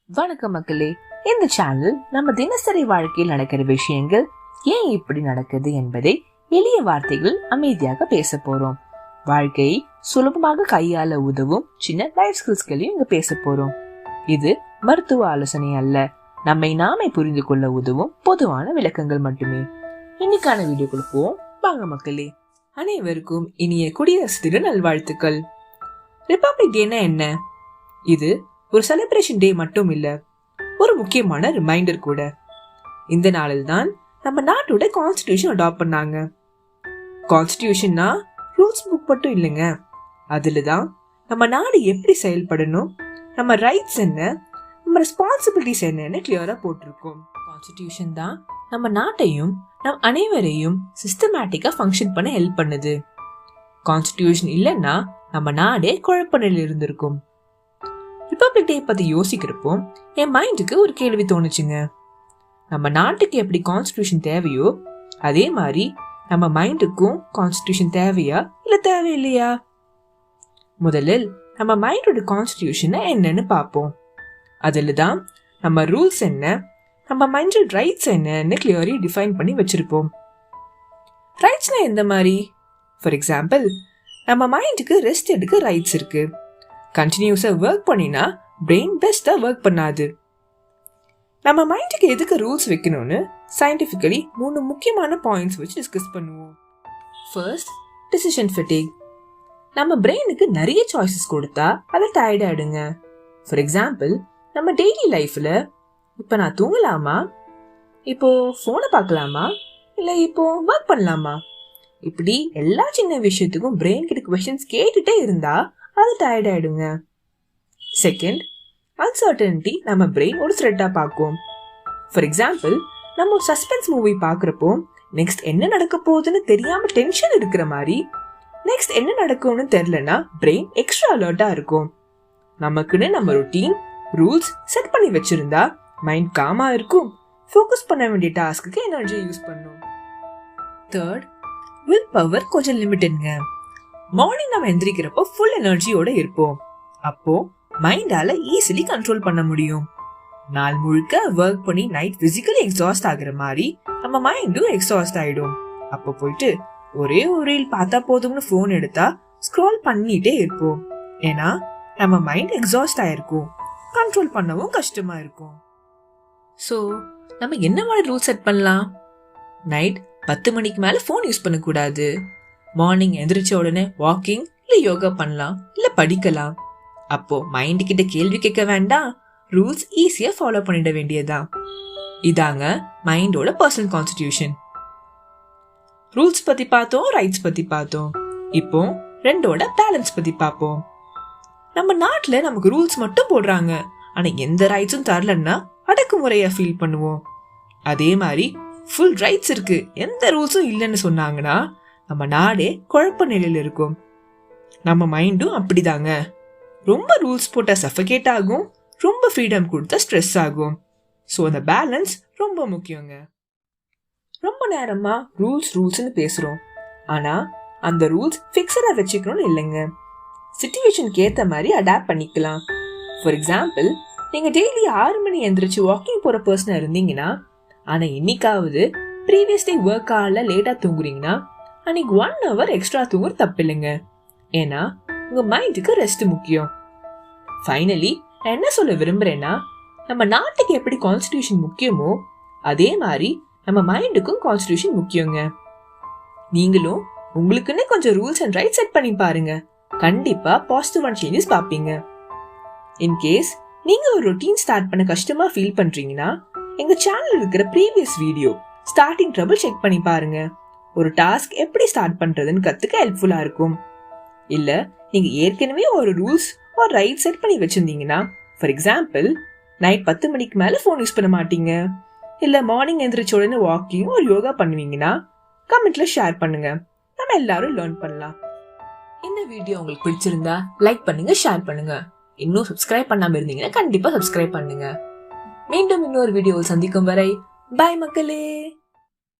வணக்கம் மக்களே. இந்த சேனல் நம்ம தினசரி வாழ்க்கையில் நடக்கிற விஷயங்கள் ஏன் இப்படி நடக்குது என்பதை எளிய வார்த்தைகள் அமைதியாக பேச போறோம். வாழ்க்கையை சுலபமாக கையாள உதவும் சின்ன லைஃப் ஸ்கில்ஸ்களையும் இங்க பேச போறோம். இது மருத்துவ ஆலோசனை அல்ல, நம்மை நாமே புரிந்து கொள்ள உதவும் பொதுவான விளக்கங்கள் மட்டுமே. இன்னைக்கான வீடியோக்குள்ள போவோம் வாங்க மக்களே. அனைவருக்கும் இனிய குடியரசு தின நல்வாழ்த்துக்கள். ரிபப்ளிக் டேனா என்ன? இது ஒரு செலிப்ரேஷன் டே மட்டும் இல்ல, ஒரு முக்கியமான ரிமைண்டர் கூட. இந்த நாளில் தான் நம்ம நாட்டோட கான்ஸ்டிடியூஷன் அடாப்ட் பண்ணாங்க. கான்ஸ்டிடியூஷன்னா ரூல்ஸ் புக் மட்டும் இல்லைங்க, அதுலதான் நம்ம நாடு எப்படி செயல்படணும், நம்ம ரைட்ஸ் என்ன, நம்ம ரெஸ்பான்சிபிலிட்டிஸ் என்னன்னு கிளியரா போட்டிருக்கோம். கான்ஸ்டிடியூஷன் தான் நம்ம நாட்டையும் நம் அனைவரையும் சிஸ்டமேட்டிக்கா ஃபங்க்ஷன் பண்ண ஹெல்ப் பண்ணுது. கான்ஸ்டிடியூஷன் இல்லைன்னா நம்ம நாடே குழப்ப நிலையில் இருந்திருக்கும். ரிபப்ளிக் டே பத்தி யோசிக்கிறப்போ என் மைண்டுக்கு ஒரு கேள்வி தோணுச்சுங்க. நம்ம நாட்டுக்கு எப்படி கான்ஸ்டிடியூஷன் தேவையோ அதே மாதிரி நம்ம மைண்டுக்கும் கான்ஸ்டிடியூஷன் தேவையா இல்ல தேவையில்லையா? முதலில் நம்ம மைண்டோட கான்ஸ்டிடியூஷன் என்னன்னு பார்ப்போம். அதுல தான் நம்ம ரூல்ஸ் என்ன, நம்ம மைண்டோட ரைட்ஸ் என்னன்னு கிளியர்லி டிஃபைன் பண்ணி வச்சிருப்போம். ரைட்ஸ்னா எந்த மாதிரி? ஃபார் எக்ஸாம்பிள், நம்ம மைண்டுக்கு ரெஸ்ட் எடுக்க ரைட்ஸ் இருக்கு. கண்டினியூஸா ஒர்க் பண்ணினா பிரெயின் பெஸ்டா ஒர்க் பண்ணாது. நம்ம மைண்டுக்கு எதுக்கு ரூல்ஸ் வைக்கணும்னு சயின்டிபிக்கலி 3 முக்கியமான பாயிண்ட்ஸ் வச்சு டிஸ்கஸ் பண்ணுவோம். First, decision ஃபெட்டிக். நம்ம பிரெயினுக்கு நிறைய சாய்ஸஸ் கொடுத்தா அதை டயர்ட் ஆயிடுங்க. ஃபார் எக்ஸாம்பிள், நம்ம டெய்லி லைஃப்ல இப்ப நான் தூங்கலாமா, இப்போ போனை பார்க்கலாமா, இல்ல இப்போ ஒர்க் பண்ணலாமா, இப்படி எல்லா சின்ன விஷயத்துக்கும் பிரெயின் கிட்ட கொஸ்டின்ஸ் கேட்டுட்டே இருந்தா அது டயர்ட் ஆயிடுங்க. செகண்ட், அன்சர்டனிட்டி நம்ம பிரெயின் ஒரு த்ரெட்டா பார்க்கும். ஃபார் எக்ஸாம்பிள், நம்ம ஒரு சஸ்பென்ஸ் மூவி பார்க்குறப்போ நெக்ஸ்ட் என்ன நடக்க போகுதுன்னு தெரியாம டென்ஷன் இருக்கிற மாதிரி நெக்ஸ்ட் என்ன நடக்கும்னு தெரியலனா பிரெயின் எக்ஸ்ட்ரா அலர்ட்டா இருக்கும். நமக்குன்னு நம்ம ரொட்டீன் ரூல்ஸ் செட் பண்ணி வச்சிருந்தா மைண்ட் காமா இருக்கும், ஃபோக்கஸ் பண்ண வேண்டிய டாஸ்க்கு எனர்ஜி யூஸ் பண்ணும். தேர்ட், வில் பவர் கொஞ்சம் லிமிட்டட்ங்க. மார்னிங் நம்ம எந்திரிக்கிறப்போ ஃபுல் எனர்ஜியோட இருப்போம். அப்போ மைண்டால ஈஸிலி கண்ட்ரோல் பண்ண முடியும். நாள் முழுக்க ஒர்க் பண்ணி நைட் பிசிக்கலி எக்ஸாஸ்ட் ஆகுற மாதிரி நம்ம மைண்டும் எக்ஸாஸ்ட் ஆயிடும். அப்போ போயிட்டு ஒரே ஒரு ரீல் பார்த்தா போதும்னு போன் எடுத்தா ஸ்க்ரால் பண்ணிட்டே இருப்போம். ஏன்னா நம்ம மைண்ட் எக்ஸாஸ்ட் ஆயிருக்கும், கண்ட்ரோல் பண்ணவும் கஷ்டமா இருக்கும். சோ நம்ம என்ன மாதிரி ரூல் செட் பண்ணலாம்? நைட் 10 மணிக்கு மேல போன் யூஸ் பண்ண கூடாது. மார்னிங் எந்திரிச்ச உடனே வாக்கிங் இல்ல யோகா பண்ணலாம், இல்ல படிக்கலாம். அப்போ மைண்ட் கிட்ட கேள்வி கேட்க வேண்டாம், ரூல்ஸ் ஈஸியா ஃபாலோ பண்ணிட வேண்டியதுதான். இதாங்க மைண்டோட பர்சனல் கான்ஸ்டிடியூஷன். ரூல்ஸ் பத்தி பார்த்தோம், ரைட்ஸ் பத்தி பார்த்தோம். இப்போ ரெண்டோட பேலன்ஸ் பத்தி பார்ப்போம். நம்ம நாட்டுல நமக்கு ரூல்ஸ் மட்டும் போடுறாங்க, ஆனா எந்த ரைட்ஸும் தரலன்னா அடக்குமுறையா ஃபீல் பண்ணுவோம். அதே மாதிரி ஃபுல் ரைட்ஸ் இருக்கு, எந்த ரூல்ஸும் இல்லைன்னு சொன்னாங்கன்னா நம்ம நாடே குழப்ப நிலையில இருக்கும். நம்ம மைண்டும் அப்படிதாங்க. ரொம்ப ரூல்ஸ் போட்டா சஃபகேட் ஆகும், ரொம்ப ஃப்ரீடம் கொடுத்தா ஸ்ட்ரெஸ் ஆகும். ஸோ அந்த பேலன்ஸ் ரொம்ப முக்கியங்க. ரொம்ப நேரமா ரூல்ஸ்னு பேசுறோம், ஆனா அந்த ரூல்ஸ் ஃபிக்ஸடா வச்சுக்கணும்னு இல்லைங்க. சிச்சுவேஷனுக்கு ஏத்த மாதிரி அடாப்ட் பண்ணிக்கலாம். ஃபார் எக்ஸாம்பிள், நீங்க டெய்லி 6 மணி எந்திரிச்சு வாக்கிங் போற பர்சனா இருந்தீங்கன்னா, ஆனா இன்னைக்காவது ப்ரீவியஸ் டே ஒர்க் ஆகல லேட்டா தூங்குறீங்கன்னா அன்னைக்கு 1 hour எக்ஸ்ட்ரா தூங்குற தப்பு இல்லைங்க. ஏன்னா உங்க மைண்டுக்கு ரெஸ்ட் முக்கியம். ஃபைனலி நான் என்ன சொல்ல விரும்புறேன்னா, நம்ம நாட்டுக்கு எப்படி கான்ஸ்டிடியூஷன் முக்கியமோ அதே மாதிரி நம்ம மைண்டுக்கும் கான்ஸ்டிடியூஷன் முக்கியங்க. நீங்களும் உங்களுக்குன்னு கொஞ்சம் ரூல்ஸ் அண்ட் ரைட்ஸ் செட் பண்ணி பாருங்க, கண்டிப்பா பாசிட்டிவான சேஞ்சஸ் பாப்பீங்க. இன்கேஸ் நீங்க ஒரு ரொட்டீன் ஸ்டார்ட் பண்ண கஷ்டமா ஃபீல் பண்றீங்கன்னா எங்க சேனல்ல இருக்கிற previous video starting trouble check பண்ணி பாருங்க. ஒரு டாஸ்க் எப்படி ஸ்டார்ட் பண்றதுன்னு கத்துக்க ஹெல்ப்ஃபுல்லா இருக்கும். இல்ல நீங்க ஏற்கனவே ஒரு ரூல்ஸ் ஒரு ரைட் செட் பண்ணி வச்சிருந்தீங்கன்னா, ஃபார் எக்ஸாம்பிள், நைட் 10 மணிக்கு மேல போன் யூஸ் பண்ண மாட்டீங்க, இல்ல மார்னிங் எந்திரிச்ச உடனே வாக்கிங் ஒரு யோகா பண்ணுவீங்கன்னா கமெண்ட்ல ஷேர் பண்ணுங்க, நம்ம எல்லாரும் லேர்ன் பண்ணலாம். இந்த வீடியோ உங்களுக்கு பிடிச்சிருந்தா லைக் பண்ணுங்க, ஷேர் பண்ணுங்க. இன்னும் சப்ஸ்கிரைப் பண்ணாம இருந்தீங்கன்னா கண்டிப்பா சப்ஸ்கிரைப் பண்ணுங்க. மீண்டும் இன்னொரு வீடியோவில் சந்திக்கும் வரை பாய் மக்களே.